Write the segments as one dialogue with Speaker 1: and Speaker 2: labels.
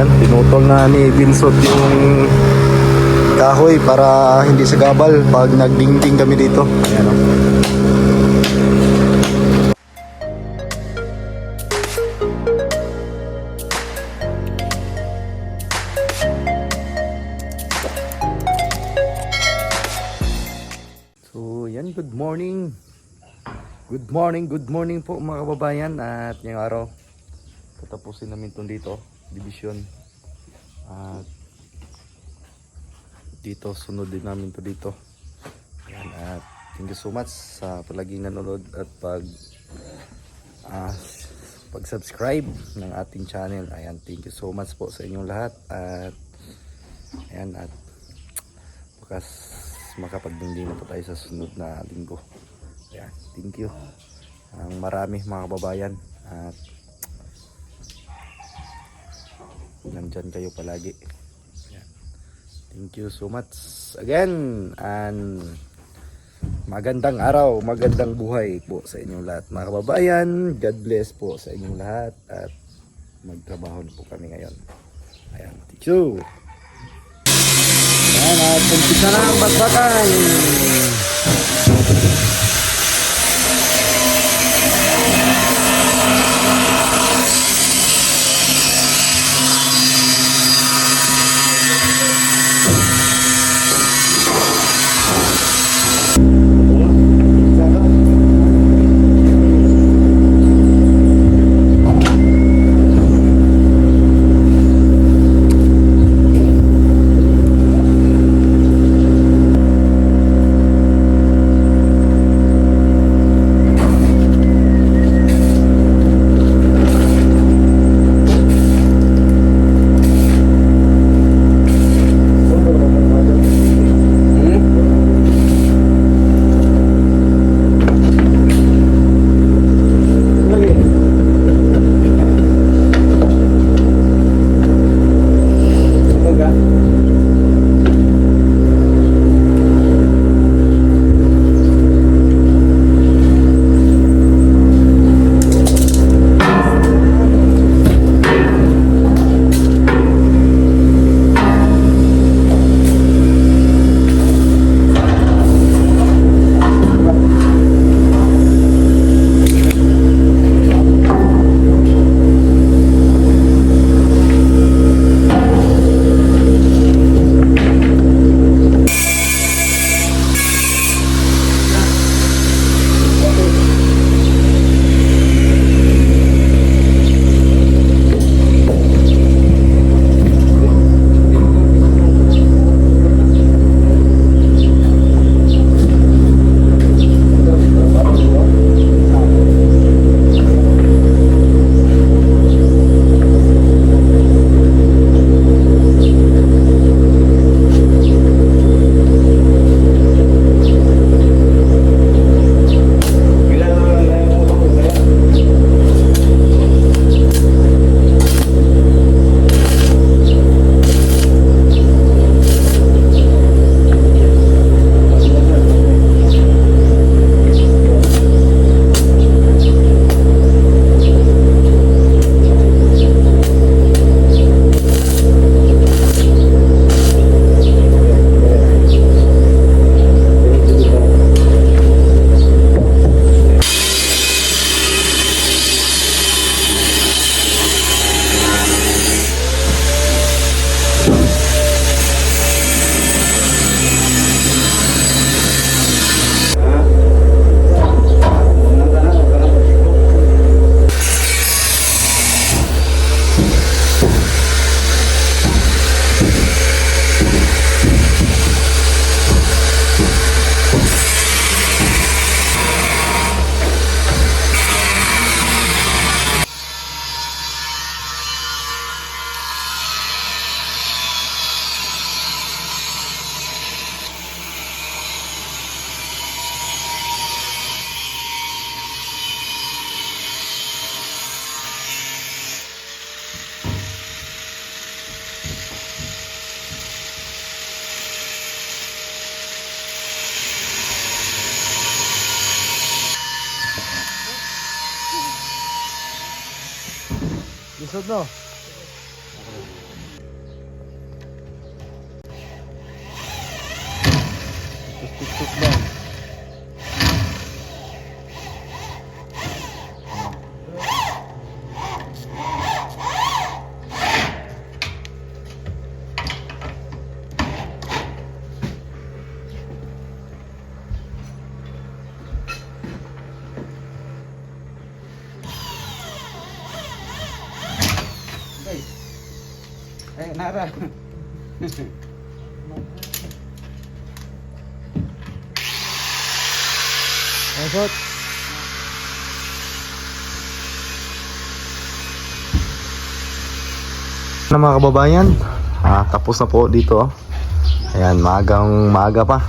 Speaker 1: Ayan, pinutol na ni Vinsot yung kahoy para hindi sagabal pag nagdingding kami dito. Ayan o. So yan, good morning. Good morning po mga kababayan. At ngayong araw tatapusin namin itong dito, division. At dito, sunod din namin to dito. Ayan, at thank you so much sa palaging nanonood at pag-subscribe ng ating channel. Ayan, thank you so much po sa inyong lahat. At ayan, at bukas makapagdingding na po tayo sa sunod na linggo. Ayan, thank you ang marami mga kababayan. At nandyan kayo palagi. Ayan. Thank you so much again, and magandang araw, magandang buhay po sa inyong lahat mga kababayan. God bless po sa inyong lahat at magtrabaho na po kami ngayon. Ayan, thank you. Ayan, at umpisa na ang bakbakan. Lisod no?
Speaker 2: Nara.
Speaker 1: Masot. Na mga kababayan, tapos na po dito. Ayan, maaga pa.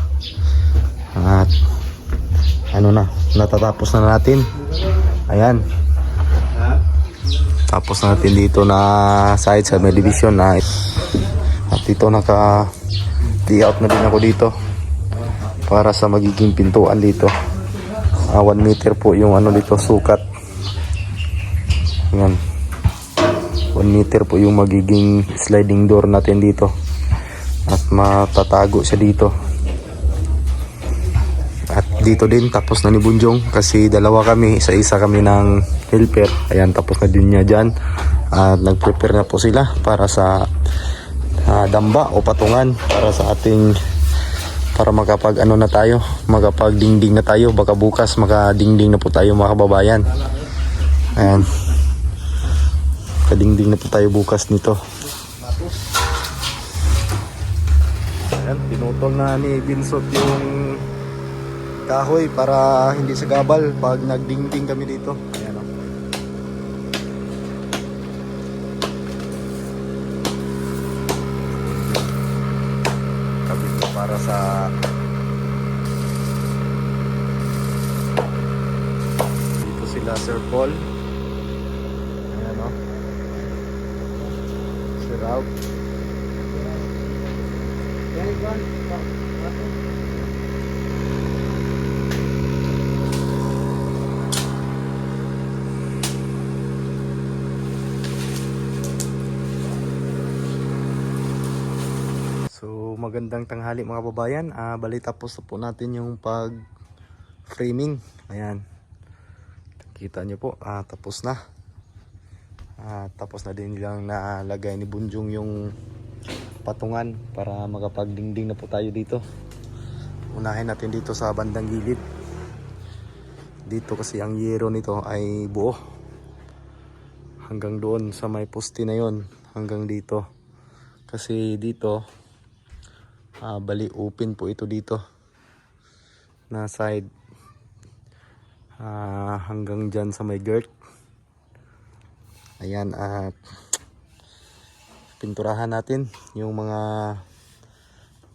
Speaker 1: At ano na, natatapos na natin. Ayan. Tapos na natin dito na side sa may division na. At dito naka-layout na din ako dito para sa magiging pintuan dito. 1 meter po yung ano dito, sukat. Ayan. 1 meter po yung magiging sliding door natin dito. At matatago siya dito. At dito din tapos na ni Bunjong kasi dalawa kami, isa kami ng helper. Ayan, tapos na din niya dyan. At nag-prepare na po sila para sa damba o patungan para sa ating, para makapag ano na tayo, makapag dingding na tayo. Baka bukas makadingding na po tayo mga kababayan. Ayan, kadingding na po tayo bukas nito. Ayan, pinutol na ni Binsot yung kahoy para hindi sa gabal pag nagdingding kami dito. Ayan o. Kabit ko para sa dito sila Sir Paul. Ayan o. Sir Raul. So magandang tanghali mga babayan. Bali tapos na po natin yung pag framing. Ayan, kita nyo po, tapos na. Tapos na din nilang nalagay ni Bunjong yung patungan para makapagdingding na po tayo dito. Unahin natin dito sa bandang gilid. Dito kasi ang yero nito ay buo. Hanggang doon sa may poste na yon, hanggang dito. Kasi dito bali open po ito dito na side hanggang dyan sa may girt. Ayan, at pinturahan natin yung mga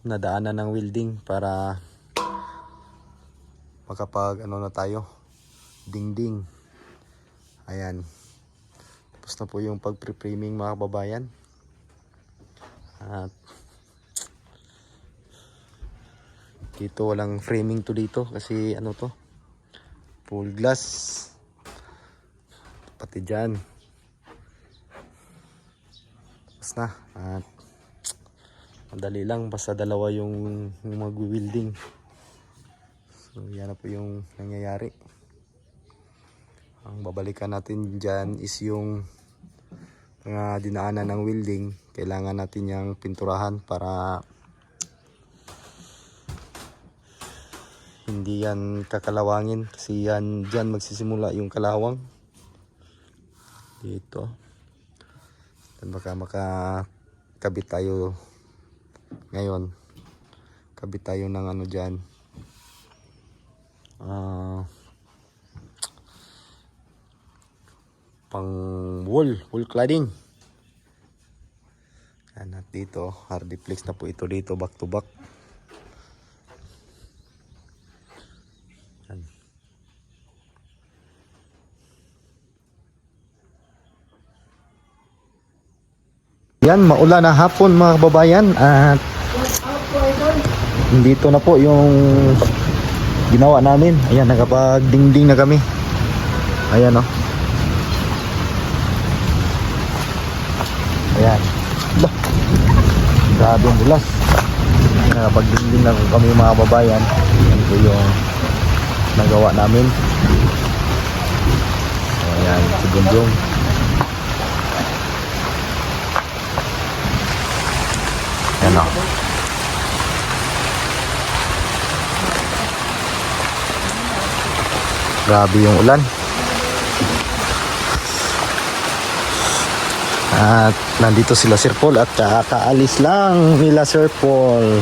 Speaker 1: nadaanan ng welding para makapag ano na tayo, dingding. Ayan, tapos na po yung pag pre-framing mga kababayan. At dito walang framing to dito kasi ano to, full glass pati dyan. Tapos na, at madali lang, basta dalawa yung mag-welding. So yan na po yung nangyayari. Ang babalikan natin dyan is yung mga dinaanan ng welding. Kailangan natin yung pinturahan para hindi yan kakalawangin kasi yan dyan magsisimula yung kalawang dito. Dan baka makakabit tayo ngayon, kabit tayo ng ano dyan, pang wall cladding. At dito hardiplex na po ito dito, back to back. Yan, maulan na hapon mga kababayan, at dito na po yung ginawa namin. Ayan, nakapag-dingding na kami. Ayan o. Ayan. Grabe ang bulas. Nakapag-dingding na kami mga kababayan. Yan po yung nagawa namin. Ayan, si Bunjong. Ayan o. Grabe yung ulan. At nandito sila Sir Paul at kakaalis lang nila Sir Paul.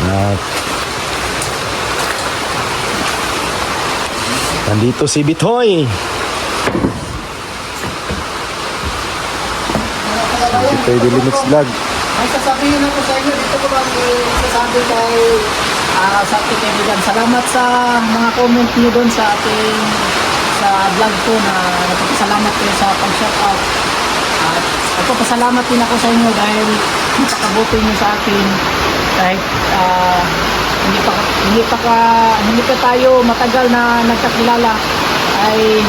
Speaker 1: At nandito si Bitoy. Bitoy Dilimix Vlog.
Speaker 2: Ang sasabihin ako sa inyo, dito ko lang sasabi kay sa ating kaibigan. Salamat sa mga comment niyo doon sa ating sa vlog ko na nagpapasalamat kayo sa pag-shoutout. At nagpapasalamat din ako sa inyo dahil napakabuti niyo sa akin kahit hindi pa tayo matagal na nagkakilala ay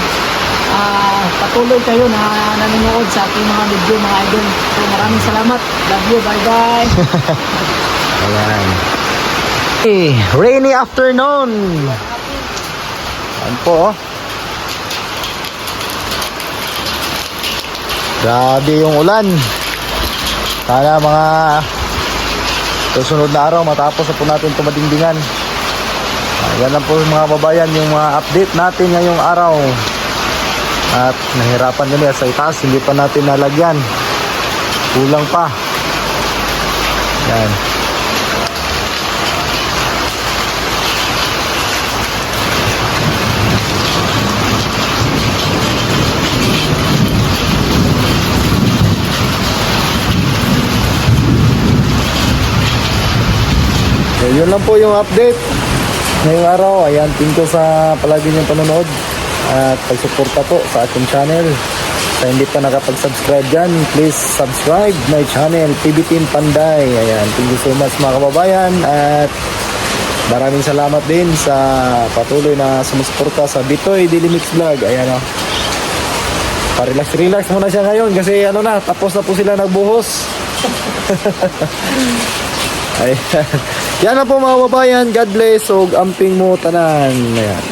Speaker 2: patuloy kayo na nanonood sa ating mga video mga idol. So maraming salamat. Love you. Bye bye.
Speaker 1: Ayan. Hey, rainy afternoon. Ayan po. Oh. Grabe yung ulan. Sana mga susunod na araw matapos na po natin tumadingdingan. Yan lang po mga babayan yung mga update natin ngayong araw. At nahirapan kami sa itaas, hindi pa natin nalagyan. Kulang pa. Yan. So, yun lang po yung update ngayong araw. Ayan, thank you sa palagi niyong panonood at pagsuporta po sa ating channel. Sa hindi pa nakapag-subscribe dyan, please subscribe my channel, PB Team Panday. Ayan, thank you so much mga kababayan. At maraming salamat din sa patuloy na sumusuporta sa Bitoy Dilimix Vlog. Ayan o. Pa-relax muna siya ngayon kasi ano na, tapos na po sila nagbuhos. Ayan. Yan na po mga kababayan. God bless. O amping mo tanan. Ayan.